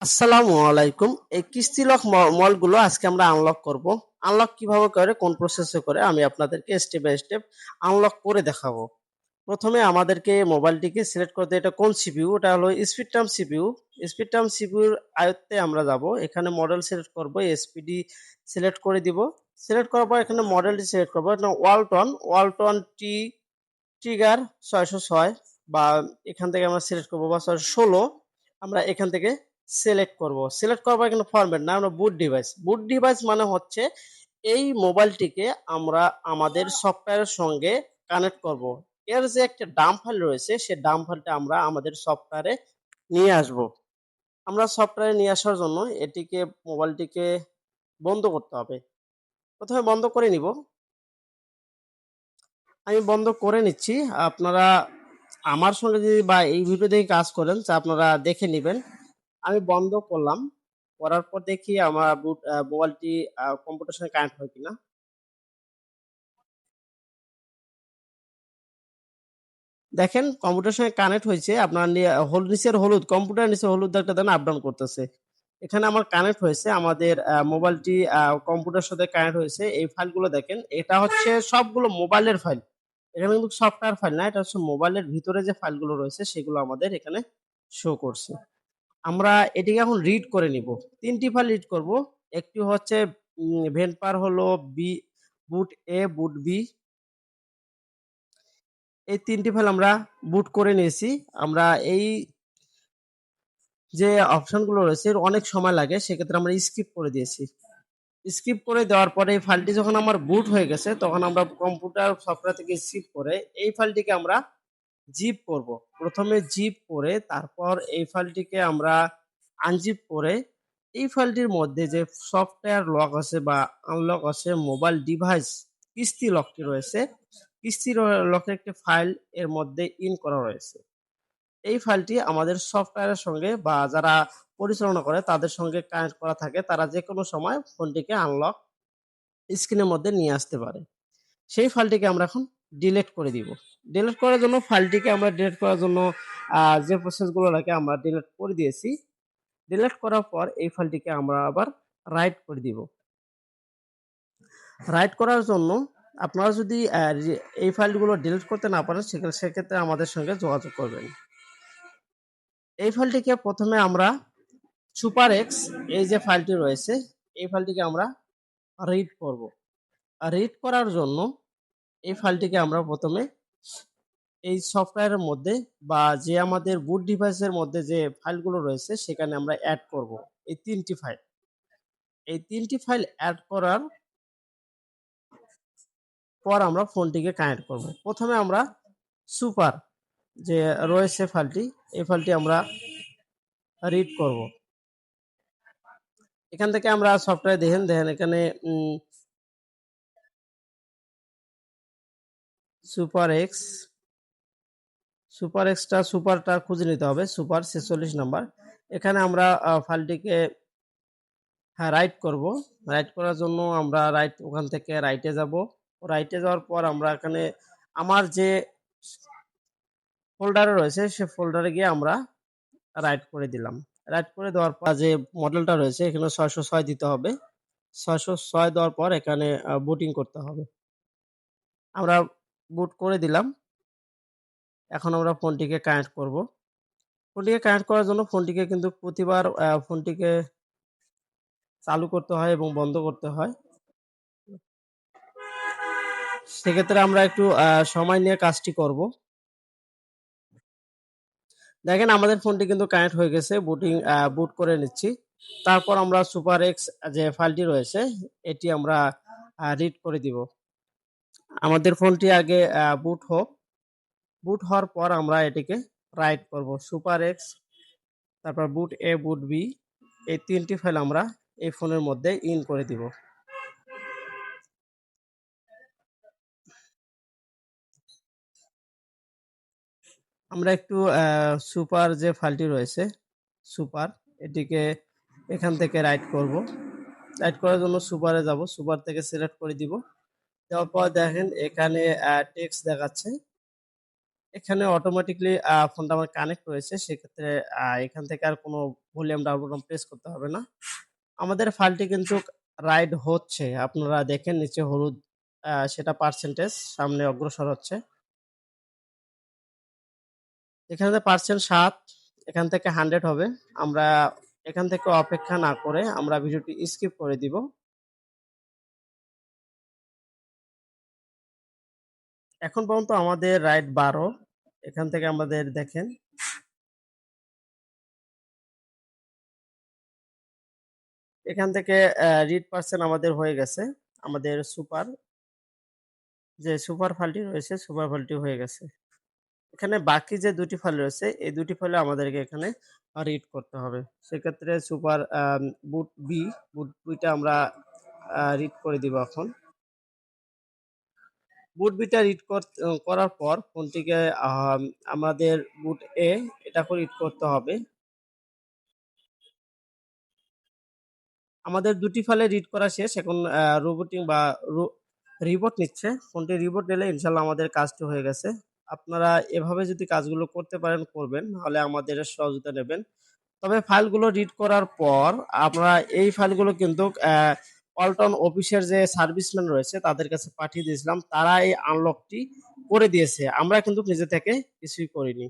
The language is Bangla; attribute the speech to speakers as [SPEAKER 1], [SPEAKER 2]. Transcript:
[SPEAKER 1] আসসালামু আলাইকুম। এই কিস্তি লক মলগুলো আজকে আমরা আনলক করব। আনলক কিভাবে করে, কোন প্রসেসে করে আমি আপনাদেরকে স্টেপ বাই স্টেপ আনলক করে দেখাবো। প্রথমে আমাদেরকে মোবাইলটিকে সিলেক্ট করতে, এটা কোন সিপিইউ, এটা হলো স্পিডটার্ম সিপিইউ। স্পিডটার্ম সিপিইউর আয়ত্তে আমরা যাব। এখানে মডেল সিলেক্ট করব, এসপিডি সিলেক্ট করে দিব। সিলেক্ট করার পর এখানে মডেলটি সিলেক্ট করব, এটা ওয়ালটন ট্রিগার 606, বা এখান থেকে আমরা সিলেক্ট করব, বা 616 আমরা এখান থেকে সিলেক্ট করব। সিলেক্ট করার পর এখানে ফরম্যাট না, আমরা বুট ডিভাইস মানে হচ্ছে এই মোবাইলটিকে আমরা আমাদের সফটওয়্যারের সঙ্গে কানেক্ট করব। এর যে একটা ডাম্প ফাইল রয়েছে, সেই ডাম্প ফাইলটা আমরা আমাদের সফটওয়্যারে নিয়ে আসব। আমরা সফটওয়্যারে নিয়ে আসার জন্য মোবাইলটিকে বন্ধ করতে হবে। প্রথমে বন্ধ করে নিব। আমি বন্ধ করে নিচ্ছি। আপনারা আমার সঙ্গে যদি বা এই ভিডিও দেখে কাজ করেন, তা আপনারা দেখে নিবেন। আমি বন্ধ করলাম। করার পর দেখি আমার মোবাইলটি কম্পিউটারের সঙ্গে কানেক্ট হয় কিনা। দেখেন কম্পিউটারের সঙ্গে কানেক্ট হয়েছে। আপনার নিচের হলুদ, কম্পিউটার নিচে হলুদ একটা দেন আপ ডাউন করতেছে। এখানে আমার কানেক্ট হয়েছে, আমাদের মোবাইলটি কম্পিউটারের সাথে কানেক্ট হয়েছে। এই ফাইলগুলো দেখেন, এটা হচ্ছে সবগুলো মোবাইলের ফাইল। এখানে কিন্তু সফটওয়্যার ফাইল না, এটা হচ্ছে মোবাইলের ভিতরে যে ফাইলগুলো রয়েছে সেগুলো আমাদের এখানে শো করছে। আমরা এটিকে এখন রিড করে নিব। ৩টি ফাইল রিড করব। একটি হচ্ছে ভেনপার হলো বি, বুট এ, বুট বি। এই ৩টি ফাইল আমরা বুট করে নিয়েছি। আমরা এই যে অপশনগুলো রয়েছে এর অনেক সময় লাগে, সেক্ষেত্রে আমরা স্কিপ করে দিয়েছি। স্কিপ করে দেওয়ার পরে এই ফাইলটি যখন আমার বুট হয়ে গেছে, তখন আমরা কম্পিউটার সফটওয়্যার থেকে স্কিপ করে এই ফাইলটিকে আমরা জিপ করব। প্রথমে জিপ করে তারপর এই ফাইলটিকে আমরা আনজিপ করে এই ফাইলটির মধ্যে যে সফটওয়্যার লক আছে বা আনলক আছে, মোবাইল ডিভাইস কিস্তি লকটি রয়েছে, কিস্তি লকের একটি ফাইল এর মধ্যে ইন করা রয়েছে। এই ফাইলটি আমাদের সফটওয়্যারের সঙ্গে বা যারা পরিচালনা করে তাদের সঙ্গে কানেক্ট করা থাকে, তারা যেকোনো সময় ফোনটিকে আনলক স্ক্রিনের মধ্যে নিয়ে আসতে পারে। সেই ফাইলটিকে আমরা এখন ডিলিট করে দিব। ডিলিট করার জন্য ফাইলটিকে আমরা ডিলিট করার জন্য যে প্রসেসগুলো লাগে আমরা ডিলিট করে দিয়েছি। ডিলিট করার পর এই ফাইলটিকে আমরা আবার রাইট করে দিব। রাইট করার জন্য আপনারা যদি এই ফাইলগুলো ডিলিট করতে না পারেন, সেক্ষেত্রে আমাদের সঙ্গে যোগাযোগ করবেন। এই ফাইলটিকে প্রথমে আমরা সুপার এক্স, এই যে ফাইলটি রয়েছে, এই ফাইলটিকে আমরা রিড করব। রিড করার জন্য এই ফাইলটিকে আমরা প্রথমে এই সফটওয়্যারের মধ্যে বা যে আমাদের বুট ডিভাইসের মধ্যে যে ফাইলগুলো রয়েছে সেখানে আমরা অ্যাড করব। এই ৩টি ফাইল। এই ৩টি ফাইল অ্যাড করার পর আমরা ফোনটিকে কানেক্ট করব। প্রথমে আমরা সুপার যে রয়েছে ফাইলটি, এই ফাইলটি আমরা রিড করব। এখান থেকে আমরা সফটওয়্যার দেখেন এখানে সুপার এক্স, সুপারটা খুঁজে নিতে হবে, সুপার ৪৬ নাম্বার। এখানে আমরা ফাইলটিকে রাইট করব। রাইট করার জন্য আমরা ওখান থেকে রাইটে যাব। রাইটে যাওয়ার পর আমরা এখানে আমার যে ফোল্ডারে রয়েছে সে ফোল্ডারে গিয়ে আমরা রাইট করে দিলাম। রাইট করে দেওয়ার পর যে মডেলটা রয়েছে এখানে ৬০৬ দিতে হবে। ৬০৬ দেওয়ার পর এখানে বুটিং করতে হবে। আমরা বুট করে দিলাম। এখন আমরা ফোনটিকে কানেক্ট করব। ফোনটিকে কানেক্ট করার জন্য ফোনটিকে কিন্তু প্রতিবার ফোনটিকে চালু করতে হয় এবং বন্ধ করতে হয়। সেক্ষেত্রে আমরা একটু সময় নিয়ে কাজটি করব। দেখেন আমাদের ফোনটি কিন্তু কানেক্ট হয়ে গেছে। বুট করে নিচ্ছি। তারপর আমরা সুপার এক্স যে ফাইলটি রয়েছে এটি আমরা রিড করে দিব। আমাদের ফোনটি আগে বুট হোক। বুট হওয়ার পর আমরা এটিকে রাইট করব। সুপার এক্স, তারপর বুট এ, বুট বি, এই ৩টি ফাইল আমরা এই ফোনের মধ্যে ইন করে দিব। আমরা একটু সুপার যে ফাইলটি রয়েছে, সুপার, এটিকে এখান থেকে রাইট করব। রাইট করার জন্য সুপারে যাব। সুপার থেকে সিলেক্ট করে দিব। দেওয়ার পর দেখেন এখানে টেক্সট দেখাচ্ছে। এখানে অটোমেটিক্যালি ফোনটা আমার কানেক্ট রয়েছে। সেক্ষেত্রে এখান থেকে আর কোনো ভলিউম ডাউন বাটন প্রেস করতে হবে না। আমাদের ফাইলটি কিন্তু রাইট হচ্ছে। আপনারা দেখেন নিচে হলুদ সেটা পার্সেন্টেজ সামনে অগ্রসর হচ্ছে। এখানে পার্সেন্ট ৭, এখান থেকে 100 হবে। আমরা এখান থেকে অপেক্ষা না করে আমরা ভিডিওটি স্কিপ করে দিব। এখন পর্যন্ত আমাদের রাইট ১২। এখান থেকে আমাদের দেখেন এখান থেকে রিড পার্সেন্ট আমাদের হয়ে গেছে। আমাদের সুপার ফাইলটি রয়েছে, সুপার ফাইলটি হয়ে গেছে। এখানে বাকি যে ২ টি ফাইল রয়েছে, এই ২ টি ফাইলে আমাদেরকে এখানে রিড করতে হবে। সেক্ষেত্রে সুপার বুট বি, বুট বিটা আমরা রিড করে দিব এখন। বুট বিটা রিড করার পর ফোনটিকে আমাদের বুট এ এটাকে রিড করতে হবে। আমাদের ২ টি ফাইলে রিড করা শেষ। এখন রোবটিং বা রিবোট নিচ্ছে। ফোনটি রিবোট নিলে ইনশাআল্লাহ আমাদের কাজটি হয়ে গেছে। আপনারা এভাবে যদি কাজগুলো করতে পারেন করবেন, নাহলে আমাদের সহযোগিতা নেবেন। তবে ফাইলগুলো রিড করার পর আমরা এই ফাইলগুলো কিন্তু ওয়ালটন অফিসের যে সার্ভিসম্যান রয়েছে তাদের কাছে পাঠিয়ে দিয়েছিলাম। তারা এই আনলকটি করে দিয়েছে। আমরা কিন্তু নিজে থেকে কিছুই করিনি।